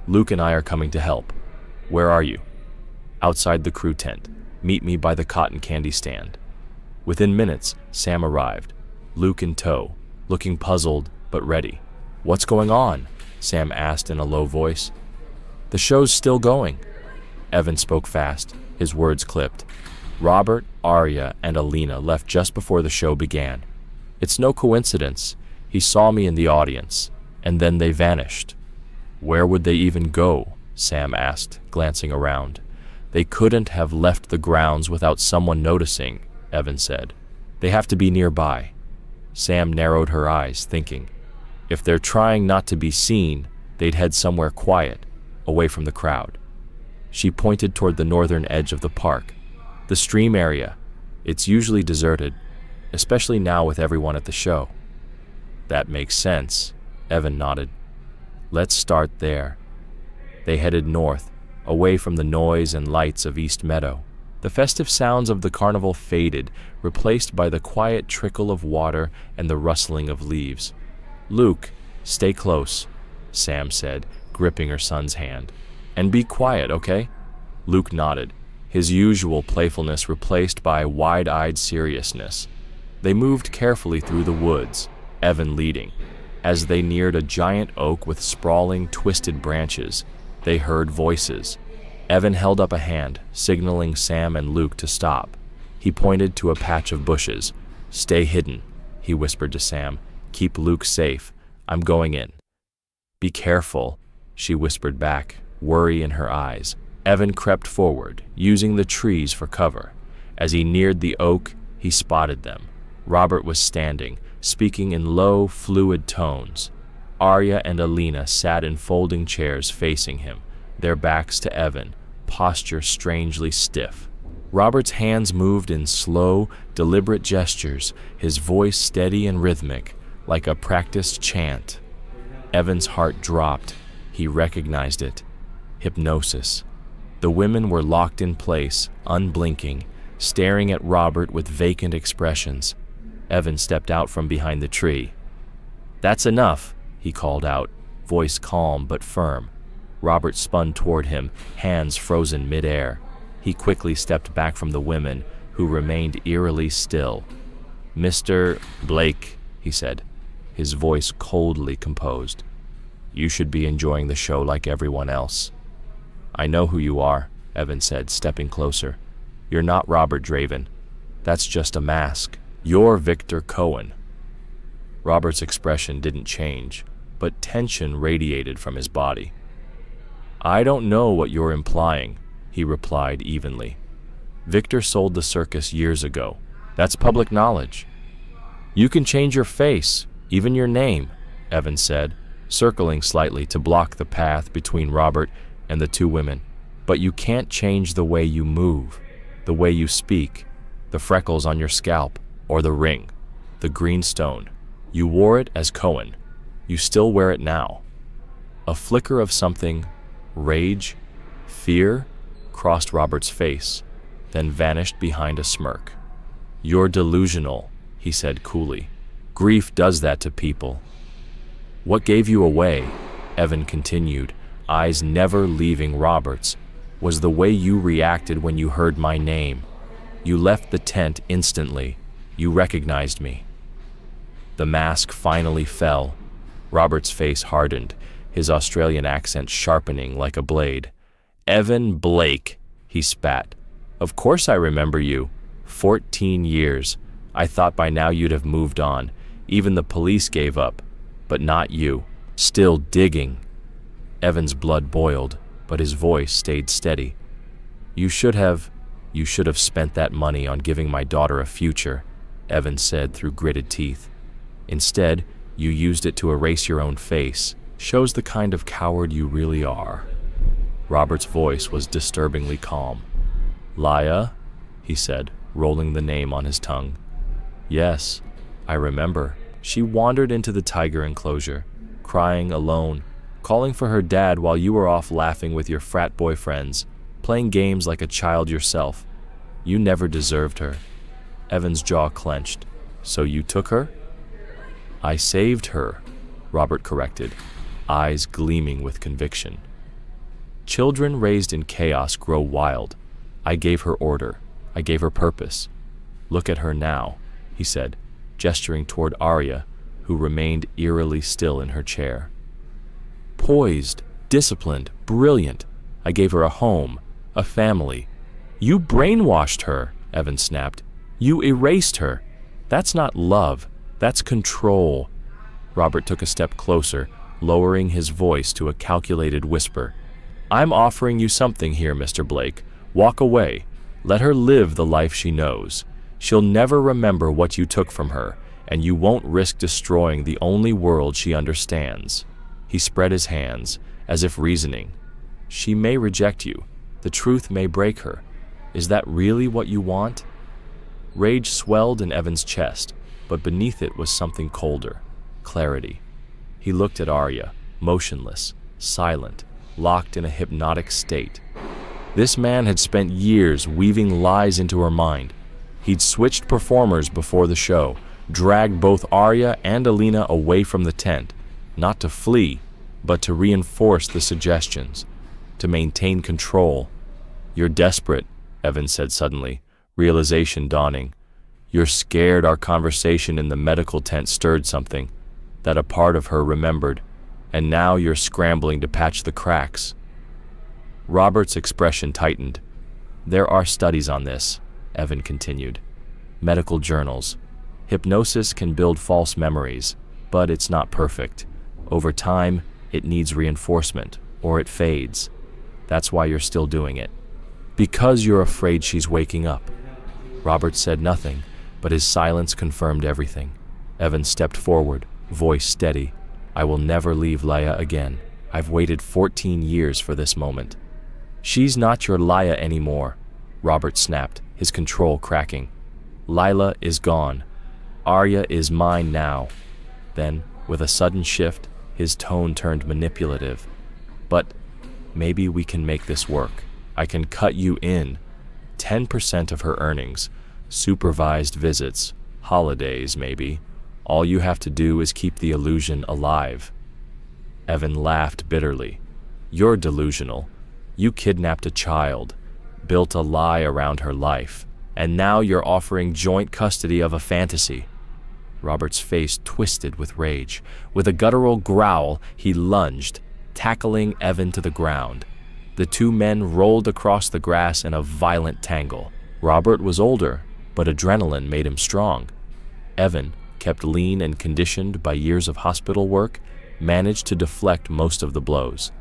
Luke and I are coming to help. Where are you? Outside the crew tent. Meet me by the cotton candy stand. Within minutes, Sam arrived, Luke in tow, looking puzzled but ready. What's going on? Sam asked in a low voice. The show's still going. Evan spoke fast, his words clipped. Robert, Arya, and Alina left just before the show began. It's no coincidence. He saw me in the audience, and then they vanished. Where would they even go? Sam asked, glancing around. They couldn't have left the grounds without someone noticing, Evan said. They have to be nearby. Sam narrowed her eyes, thinking. If they're trying not to be seen, they'd head somewhere quiet, away from the crowd. She pointed toward the northern edge of the park, the stream area. It's usually deserted, especially now with everyone at the show. That makes sense, Evan nodded. Let's start there. They headed north, away from the noise and lights of East Meadow. The festive sounds of the carnival faded, replaced by the quiet trickle of water and the rustling of leaves. Luke, stay close, Sam said, gripping her son's hand. And be quiet, okay? Luke nodded, his usual playfulness replaced by wide-eyed seriousness. They moved carefully through the woods, Evan leading. As they neared a giant oak with sprawling, twisted branches, they heard voices. Evan held up a hand, signaling Sam and Luke to stop. He pointed to a patch of bushes. Stay hidden, he whispered to Sam. Keep Luke safe. I'm going in. Be careful, she whispered back, worry in her eyes. Evan crept forward, using the trees for cover. As he neared the oak, he spotted them. Robert was standing, speaking in low, fluid tones. Arya and Alina sat in folding chairs facing him, their backs to Evan, posture strangely stiff. Robert's hands moved in slow, deliberate gestures, his voice steady and rhythmic, like a practiced chant. Evan's heart dropped. He recognized it. Hypnosis. The women were locked in place, unblinking, staring at Robert with vacant expressions. Evan stepped out from behind the tree. That's enough, he called out, voice calm but firm. Robert spun toward him, hands frozen midair. He quickly stepped back from the women, who remained eerily still. Mr. Blake, he said, his voice coldly composed. You should be enjoying the show like everyone else. I know who you are, Evan said, stepping closer. You're not Robert Draven. That's just a mask. You're Victor Cohen. Robert's expression didn't change, but tension radiated from his body. I don't know what you're implying, he replied evenly. Victor sold the circus years ago. That's public knowledge. You can change your face, even your name, Evan said, circling slightly to block the path between Robert and the two women. But you can't change the way you move, the way you speak, the freckles on your scalp, or the ring, the green stone. You wore it as Cohen. You still wear it now. A flicker of something, rage, fear, crossed Robert's face, then vanished behind a smirk. You're delusional, he said coolly. Grief does that to people. What gave you away, Evan continued, eyes never leaving Robert's, was the way you reacted when you heard my name. You left the tent instantly. You recognized me. The mask finally fell. Robert's face hardened, his Australian accent sharpening like a blade. Evan Blake, he spat. Of course I remember you. 14 years. I thought by now you'd have moved on. Even the police gave up. But not you. Still digging. Evan's blood boiled, but his voice stayed steady. You should have spent that money on giving my daughter a future, Evan said through gritted teeth. Instead, you used it to erase your own face. Shows the kind of coward you really are. Robert's voice was disturbingly calm. "Laya?" he said, rolling the name on his tongue. "Yes, I remember. She wandered into the tiger enclosure, crying alone, calling for her dad while you were off laughing with your frat boy friends, playing games like a child yourself. You never deserved her." Evan's jaw clenched. "So you took her?" "I saved her," Robert corrected, eyes gleaming with conviction. "Children raised in chaos grow wild. I gave her order. I gave her purpose. Look at her now," he said, gesturing toward Arya, who remained eerily still in her chair. "Poised, disciplined, brilliant. I gave her a home, a family. You brainwashed her," Evan snapped. "You erased her. That's not love, that's control." Robert took a step closer, lowering his voice to a calculated whisper. "I'm offering you something here, Mr. Blake. Walk away. Let her live the life she knows. She'll never remember what you took from her, and you won't risk destroying the only world she understands." He spread his hands, as if reasoning. "She may reject you. The truth may break her. Is that really what you want?" Rage swelled in Evan's chest, but beneath it was something colder, clarity. He looked at Arya, motionless, silent, locked in a hypnotic state. This man had spent years weaving lies into her mind. He'd switched performers before the show, dragged both Arya and Alina away from the tent, not to flee, but to reinforce the suggestions, to maintain control. "You're desperate," Evan said suddenly, realization dawning. "You're scared our conversation in the medical tent stirred something, that a part of her remembered, and now you're scrambling to patch the cracks." Robert's expression tightened. "There are studies on this," Evan continued. "Medical journals. Hypnosis can build false memories, but it's not perfect. Over time, it needs reinforcement, or it fades. That's why you're still doing it. Because you're afraid she's waking up." Robert said nothing, but his silence confirmed everything. Evan stepped forward, voice steady. "I will never leave Laya again. I've waited 14 years for this moment." "She's not your Laya anymore," Robert snapped, his control cracking. "Lila is gone. Arya is mine now." Then, with a sudden shift, his tone turned manipulative. "But maybe we can make this work. I can cut you in. 10% of her earnings, supervised visits, holidays maybe. All you have to do is keep the illusion alive." Evan laughed bitterly. "You're delusional. You kidnapped a child, built a lie around her life, and now you're offering joint custody of a fantasy." Robert's face twisted with rage. With a guttural growl, he lunged, tackling Evan to the ground. The two men rolled across the grass in a violent tangle. Robert was older, but adrenaline made him strong. Evan, kept lean and conditioned by years of hospital work, managed to deflect most of the blows.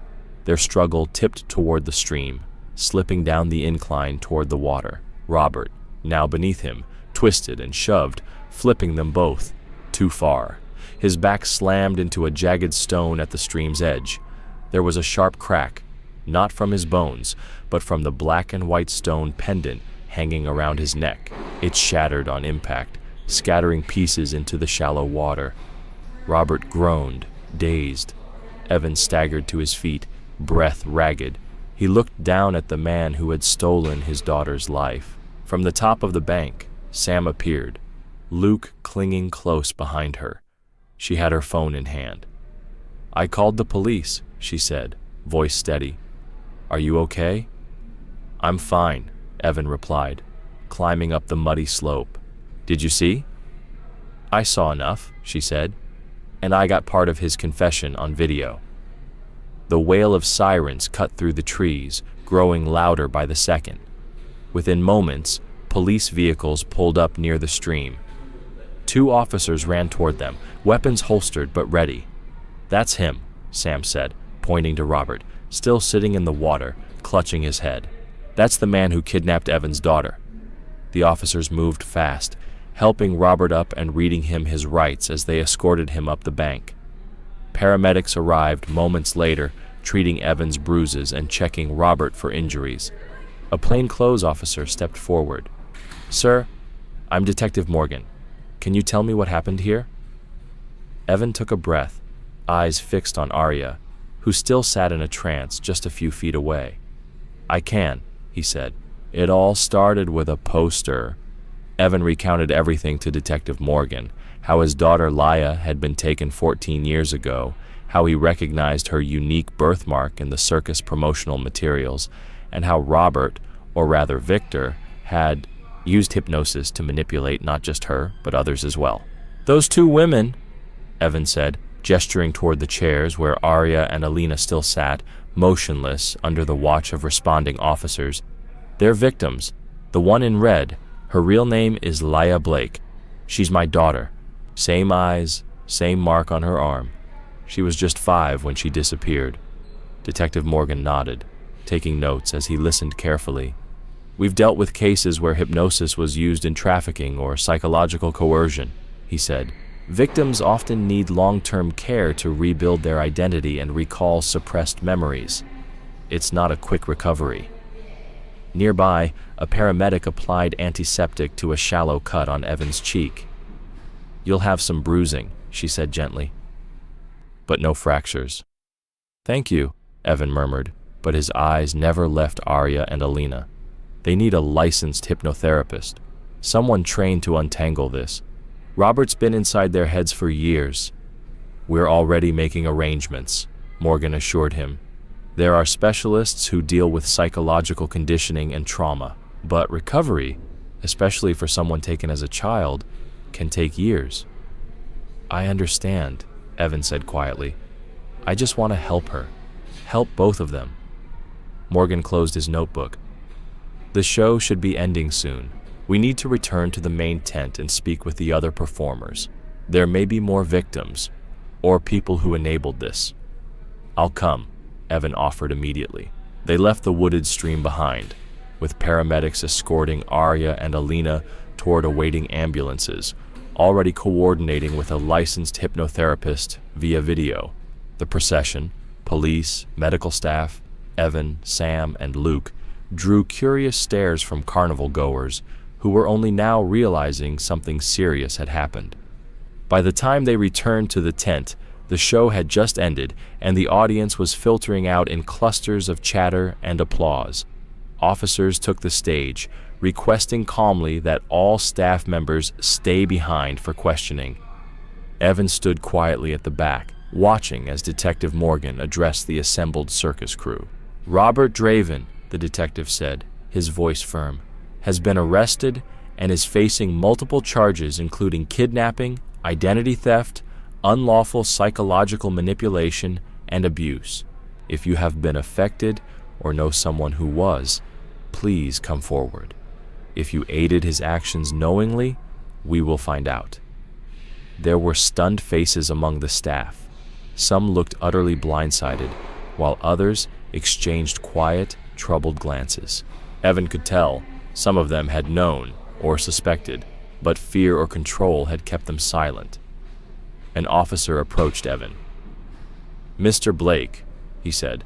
Their struggle tipped toward the stream, slipping down the incline toward the water. Robert, now beneath him, twisted and shoved, flipping them both. Too far. His back slammed into a jagged stone at the stream's edge. There was a sharp crack, not from his bones, but from the black and white stone pendant hanging around his neck. It shattered on impact, scattering pieces into the shallow water. Robert groaned, dazed. Evan staggered to his feet, breath ragged. He looked down at the man who had stolen his daughter's life. From the top of the bank, Sam appeared, Luke clinging close behind her. She had her phone in hand. "I called the police," she said, voice steady. "Are you okay?" "I'm fine," Evan replied, climbing up the muddy slope. "Did you see?" "I saw enough," she said, "and I got part of his confession on video." The wail of sirens cut through the trees, growing louder by the second. Within moments, police vehicles pulled up near the stream. 2 officers ran toward them, weapons holstered but ready. "That's him," Sam said, pointing to Robert, still sitting in the water, clutching his head. "That's the man who kidnapped Evan's daughter." The officers moved fast, helping Robert up and reading him his rights as they escorted him up the bank. Paramedics arrived moments later, treating Evan's bruises and checking Robert for injuries. A plainclothes officer stepped forward. "Sir, I'm Detective Morgan. Can you tell me what happened here?" Evan took a breath, eyes fixed on Arya, who still sat in a trance just a few feet away. "I can," he said. "It all started with a poster." Evan recounted everything to Detective Morgan, how his daughter Laya had been taken 14 years ago, how he recognized her unique birthmark in the circus promotional materials, and how Robert, or rather Victor, had used hypnosis to manipulate not just her, but others as well. "Those two women," Evan said, gesturing toward the chairs where Arya and Alina still sat, motionless under the watch of responding officers. "They're victims. The one in red, her real name is Laya Blake. She's my daughter. Same eyes, same mark on her arm. She was just 5 when she disappeared." Detective Morgan nodded, taking notes as he listened carefully. "We've dealt with cases where hypnosis was used in trafficking or psychological coercion," he said. "Victims often need long-term care to rebuild their identity and recall suppressed memories. It's not a quick recovery." Nearby, a paramedic applied antiseptic to a shallow cut on Evan's cheek. "You'll have some bruising," she said gently, "but no fractures." "Thank you," Evan murmured, but his eyes never left Arya and Alina. They need a licensed hypnotherapist, someone trained to untangle this. Robert's been inside their heads for years. "We're already making arrangements," Morgan assured him. "There are specialists who deal with psychological conditioning and trauma, but recovery, especially for someone taken as a child, can take years." "I understand," Evan said quietly. "I just want to help her. Help both of them." Morgan closed his notebook. "The show should be ending soon. We need to return to the main tent and speak with the other performers. There may be more victims, or people who enabled this." "I'll come," Evan offered immediately. They left the wooded stream behind, with paramedics escorting Arya and Alina toward awaiting ambulances, already coordinating with a licensed hypnotherapist via video. The procession, police, medical staff, Evan, Sam, and Luke, drew curious stares from Carnival goers who were only now realizing something serious had happened. By the time they returned to the tent, the show had just ended, and the audience was filtering out in clusters of chatter and applause. Officers took the stage, requesting calmly that all staff members stay behind for questioning. Evan stood quietly at the back, watching as Detective Morgan addressed the assembled circus crew. "Robert Draven," the detective said, his voice firm, "has been arrested and is facing multiple charges including kidnapping, identity theft, unlawful psychological manipulation, and abuse. If you have been affected or know someone who was, please come forward. If you aided his actions knowingly, we will find out." There were stunned faces among the staff. Some looked utterly blindsided, while others exchanged quiet, troubled glances. Evan could tell some of them had known or suspected, but fear or control had kept them silent. An officer approached Evan. "Mr. Blake," he said,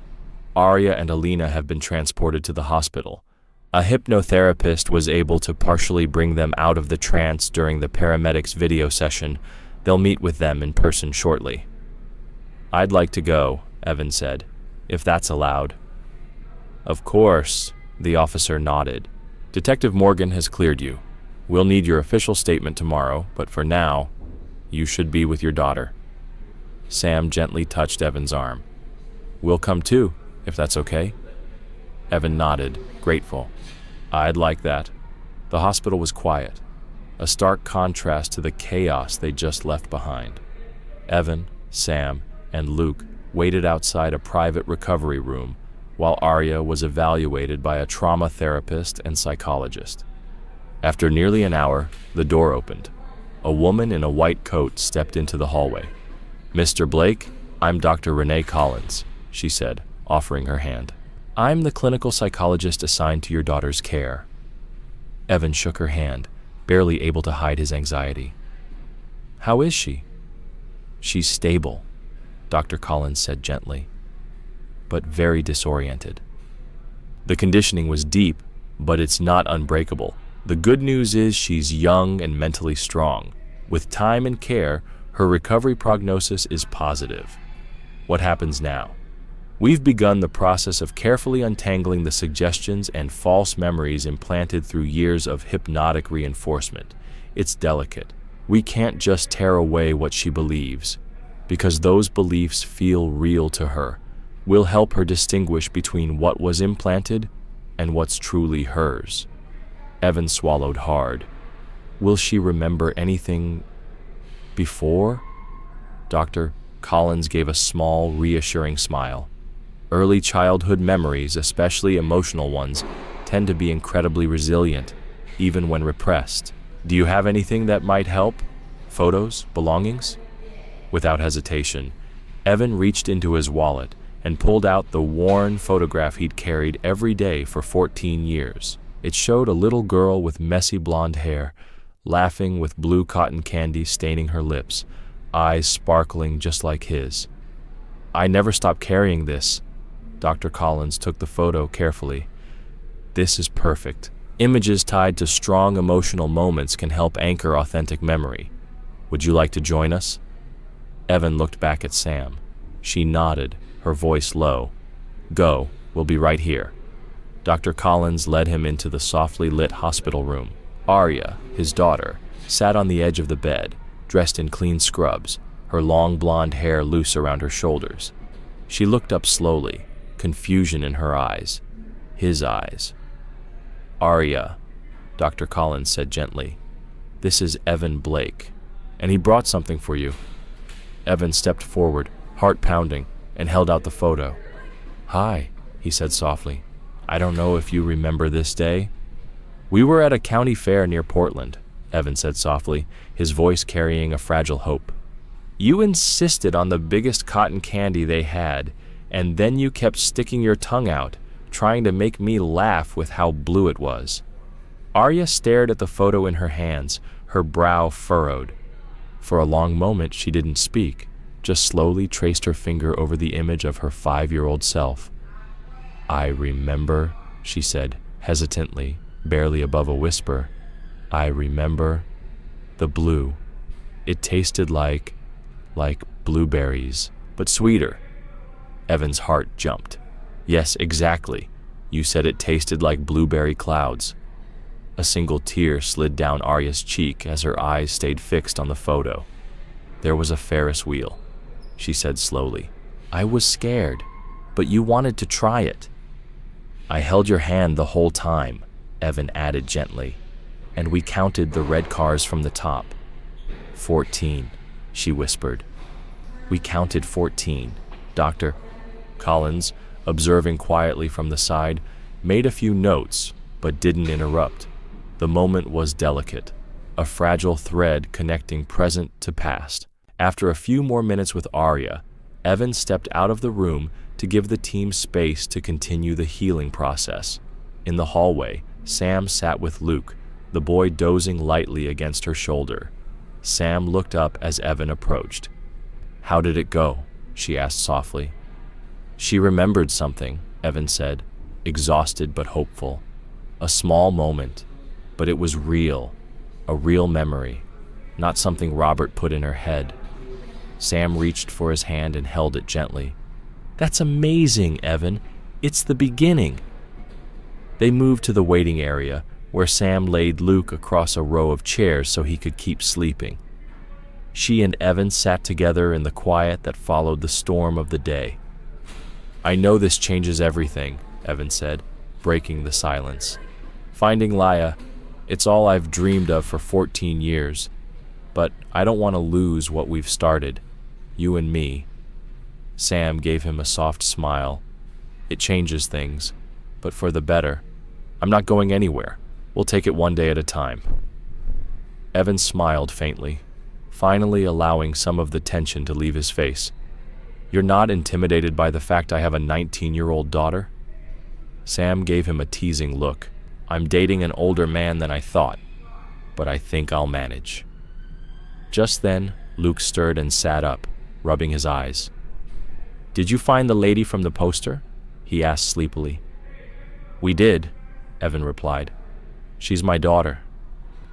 "Arya and Alina have been transported to the hospital. A hypnotherapist was able to partially bring them out of the trance during the paramedics' video session. They'll meet with them in person shortly." "I'd like to go," Evan said, "if that's allowed." "Of course," the officer nodded. "Detective Morgan has cleared you. We'll need your official statement tomorrow, but for now, you should be with your daughter." Sam gently touched Evan's arm. "We'll come too, if that's okay." Evan nodded, grateful. "I'd like that." The hospital was quiet, a stark contrast to the chaos they just left behind. Evan, Sam, and Luke waited outside a private recovery room while Arya was evaluated by a trauma therapist and psychologist. After nearly an hour, the door opened. A woman in a white coat stepped into the hallway. "Mr. Blake, I'm Dr. Renee Collins," she said, offering her hand. "I'm the clinical psychologist assigned to your daughter's care." Evan shook her hand, barely able to hide his anxiety. "How is she?" "She's stable," Dr. Collins said gently. but very disoriented. The conditioning was deep, but it's not unbreakable. The good news is she's young and mentally strong. With time and care, her recovery prognosis is positive. What happens now? We've begun the process of carefully untangling the suggestions and false memories implanted through years of hypnotic reinforcement. It's delicate. We can't just tear away what she believes, because those beliefs feel real to her. We'll help her distinguish between what was implanted and what's truly hers. Evan swallowed hard. Will she remember anything before? Dr. Collins gave a small, reassuring smile. Early childhood memories, especially emotional ones, tend to be incredibly resilient, even when repressed. Do you have anything that might help? Photos? Belongings? Without hesitation, Evan reached into his wallet and pulled out the worn photograph he'd carried every day for 14 years. It showed a little girl with messy blonde hair, laughing with blue cotton candy staining her lips, eyes sparkling just like his. I never stopped carrying this. Dr. Collins took the photo carefully. This is perfect. Images tied to strong emotional moments can help anchor authentic memory. Would you like to join us? Evan looked back at Sam. She nodded, her voice low. Go, we'll be right here. Dr. Collins led him into the softly lit hospital room. Arya, his daughter, sat on the edge of the bed, dressed in clean scrubs, her long blonde hair loose around her shoulders. She looked up slowly, confusion in her eyes. His eyes. Arya, Dr. Collins said gently, this is Evan Blake, and he brought something for you. Evan stepped forward, heart pounding, and held out the photo. Hi, he said softly. I don't know if you remember this day. We were at a county fair near Portland, Evan said softly, his voice carrying a fragile hope. You insisted on the biggest cotton candy they had, and then you kept sticking your tongue out, trying to make me laugh with how blue it was. Arya stared at the photo in her hands, her brow furrowed. For a long moment she didn't speak, just slowly traced her finger over the image of her 5-year-old self. I remember, she said, hesitantly, barely above a whisper. I remember the blue. It tasted like blueberries, but sweeter. Evan's heart jumped. Yes, exactly. You said it tasted like blueberry clouds. A single tear slid down Arya's cheek as her eyes stayed fixed on the photo. There was a Ferris wheel, she said slowly. I was scared, but you wanted to try it. I held your hand the whole time, Evan added gently, and we counted the red cars from the top. 14, she whispered. We counted 14. Dr. Collins, observing quietly from the side, made a few notes, but didn't interrupt. The moment was delicate, a fragile thread connecting present to past. After a few more minutes with Arya, Evan stepped out of the room to give the team space to continue the healing process. In the hallway, Sam sat with Luke, the boy dozing lightly against her shoulder. Sam looked up as Evan approached. How did it go? She asked softly. She remembered something, Evan said, exhausted but hopeful. A small moment, but it was real, a real memory, not something Robert put in her head. Sam reached for his hand and held it gently. That's amazing, Evan. It's the beginning. They moved to the waiting area, where Sam laid Luke across a row of chairs so he could keep sleeping. She and Evan sat together in the quiet that followed the storm of the day. I know this changes everything, Evan said, breaking the silence. Finding Laya, it's all I've dreamed of for 14 years. But I don't want to lose what we've started, you and me. Sam gave him a soft smile. It changes things, but for the better. I'm not going anywhere. We'll take it one day at a time. Evan smiled faintly, finally allowing some of the tension to leave his face. You're not intimidated by the fact I have a 19-year-old daughter? Sam gave him a teasing look. I'm dating an older man than I thought, but I think I'll manage. Just then, Luke stirred and sat up, rubbing his eyes. Did you find the lady from the poster? He asked sleepily. We did, Evan replied. She's my daughter.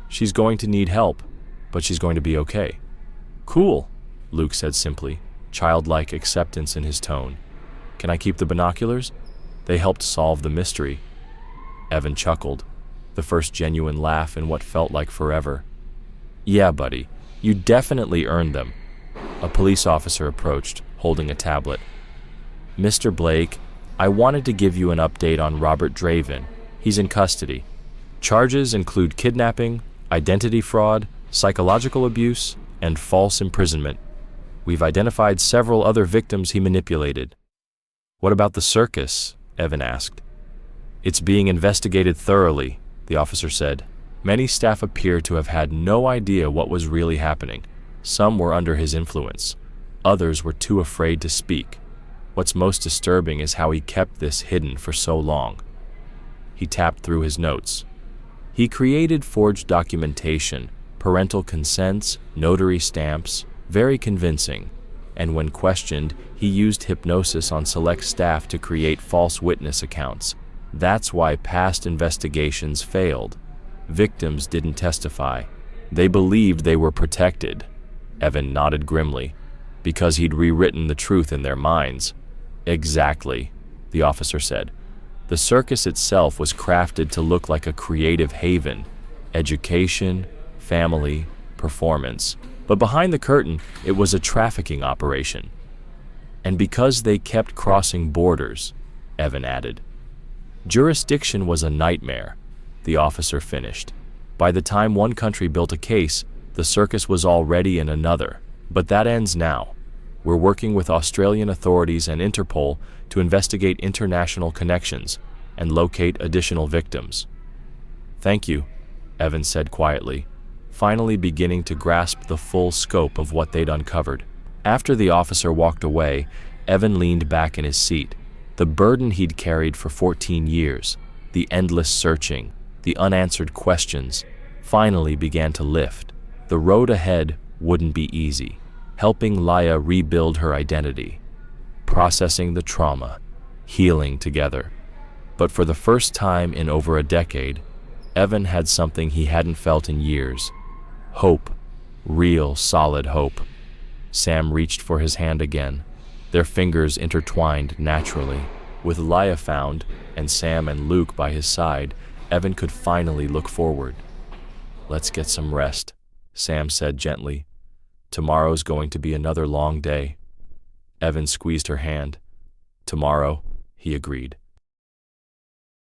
She's going to need help, but she's going to be okay. Cool, Luke said simply, childlike acceptance in his tone. Can I keep the binoculars? They helped solve the mystery. Evan chuckled, the first genuine laugh in what felt like forever. Yeah, buddy, you definitely earned them. A police officer approached, holding a tablet. Mr. Blake, I wanted to give you an update on Robert Draven. He's in custody. Charges include kidnapping, identity fraud, psychological abuse, and false imprisonment. We've identified several other victims he manipulated. What about the circus? Evan asked. It's being investigated thoroughly, the officer said. Many staff appear to have had no idea what was really happening. Some were under his influence. Others were too afraid to speak. What's most disturbing is how he kept this hidden for so long. He tapped through his notes. He created forged documentation, parental consents, notary stamps, very convincing. And when questioned, he used hypnosis on select staff to create false witness accounts. That's why past investigations failed. Victims didn't testify. They believed they were protected. Evan nodded grimly. Because he'd rewritten the truth in their minds. Exactly, the officer said. The circus itself was crafted to look like a creative haven. Education, family, performance. But behind the curtain, it was a trafficking operation. And because they kept crossing borders, Evan added. Jurisdiction was a nightmare, the officer finished. By the time one country built a case, the circus was already in another. But that ends now. We're working with Australian authorities and Interpol to investigate international connections and locate additional victims. Thank you, Evan said quietly, finally beginning to grasp the full scope of what they'd uncovered. After the officer walked away, Evan leaned back in his seat. The burden he'd carried for 14 years, the endless searching, the unanswered questions, finally began to lift. The road ahead wouldn't be easy. Helping Laya rebuild her identity, processing the trauma, healing together. But for the first time in over a decade, Evan had something he hadn't felt in years. Hope. Real, solid hope. Sam reached for his hand again, their fingers intertwined naturally. With Laya found, and Sam and Luke by his side, Evan could finally look forward. Let's get some rest, Sam said gently. Tomorrow's going to be another long day. Evan squeezed her hand. Tomorrow, he agreed.